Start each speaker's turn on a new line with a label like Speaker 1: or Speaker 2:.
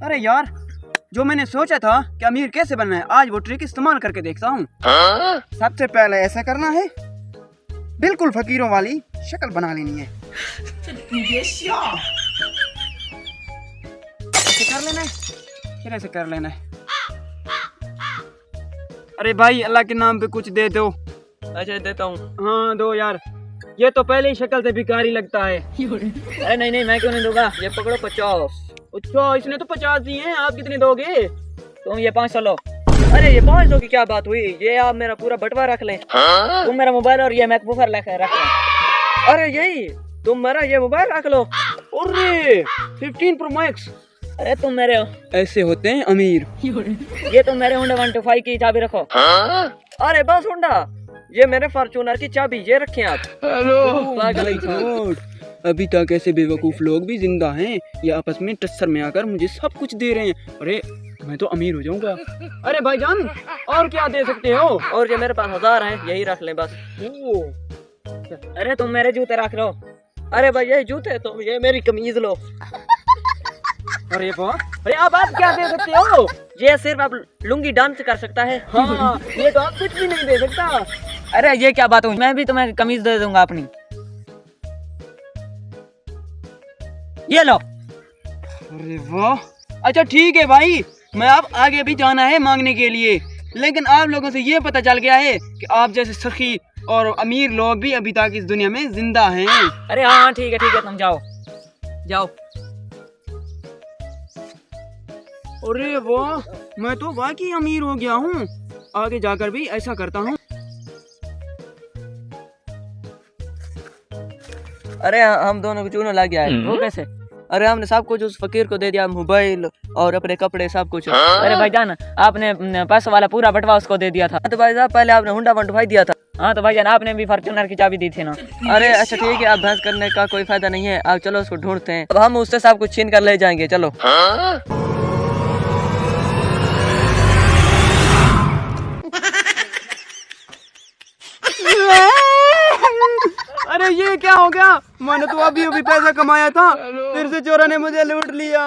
Speaker 1: अरे यार, जो मैंने सोचा था कि अमीर कैसे बनना है, आज वो ट्रिक इस्तेमाल करके देखता हूँ। सबसे पहले ऐसा करना है, बिल्कुल फकीरों वाली शक्ल बना लेनी है। ऐसे कर लेना है, फिर ऐसे कर लेना है। अरे भाई, अल्लाह के नाम पे कुछ दे दो।
Speaker 2: अच्छा देता हूँ।
Speaker 1: हाँ दो यार, ये तो पहले ही शक्ल से भिखारी लगता है।
Speaker 2: अरे नहीं नहीं, मैं क्यों नहीं दूंगा, ये पकड़ो 50।
Speaker 1: अच्छा, इसने तो 50 दिए हैं, आप कितने दोगे?
Speaker 2: तुम ये 500 लो। अरे ये 500 की क्या बात हुई, ये आप मेरा पूरा बटवा रख ले। तुम मेरा मोबाइल और ये मैकबुक रख ले। अरे यही, तुम मेरा ये मोबाइल रख लो।
Speaker 1: अरे 15 प्रो मैक्स।
Speaker 2: अरे तुम मेरे हो,
Speaker 1: ऐसे होते हैं अमीर।
Speaker 2: ये तुम मेरे होंडा 125 की चाबी रखो। अरे बस होंडा, ये मेरे फॉर्च्यूनर की चाबी ये रखें आप।
Speaker 1: हेलो, अभी तक ऐसे बेवकूफ लोग भी जिंदा हैं, ये आपस में टक्कर में आकर मुझे सब कुछ दे रहे हैं। अरे मैं तो अमीर हो जाऊंगा। अरे भाईजान, और क्या दे सकते हो?
Speaker 2: और ये मेरे पास 1000 है, यही रख ले बस। अरे तुम मेरे जूते रख लो। अरे भाई ये जूते, तुम ये मेरी कमीज लो।
Speaker 1: अरे वाह, अरे आप क्या दे सकते हो?
Speaker 2: ये सिर्फ आप लुंगी डांस कर सकता है।
Speaker 1: हाँ, ये तो आप कुछ भी नहीं दे सकता।
Speaker 2: अरे ये क्या बात हुई, मैं भी तुम्हें कमीज दे दूंगा अपनी। ये लो।
Speaker 1: अरे वाह, अच्छा ठीक है भाई, मैं अब आगे भी जाना है मांगने के लिए, लेकिन आप लोगों से ये पता चल गया है कि आप जैसे सखी और अमीर लोग भी अभी तक इस दुनिया में जिंदा हैं।
Speaker 2: अरे हाँ ठीक है, तुम जाओ जाओ।
Speaker 1: अरे वाह, मैं तो वाकई अमीर हो गया हूँ, आगे जाकर भी ऐसा करता हूँ।
Speaker 2: अरे हम दोनों को चूना लग गया है। वो कैसे? अरे हमने सब कुछ उस फकीर को दे दिया, मोबाइल और अपने कपड़े सब कुछ। अरे भाईजान, आपने पैसों वाला पूरा बटवा उसको दे दिया था। तो भाईजान पहले आपने होंडा 125 दिया था। हाँ तो भाईजान आपने भी फॉर्च्यूनर की चाबी दी थी ना। अरे अच्छा ठीक है, आप बहस करने का कोई फायदा नहीं है, आप चलो उसको ढूंढते हैं। अब हम उससे सब कुछ छीन कर ले जाएंगे, चलो।
Speaker 1: अरे ये क्या हो गया? मैंने तो अभी अभी पैसा कमाया था, फिर से चोरों ने मुझे लूट लिया।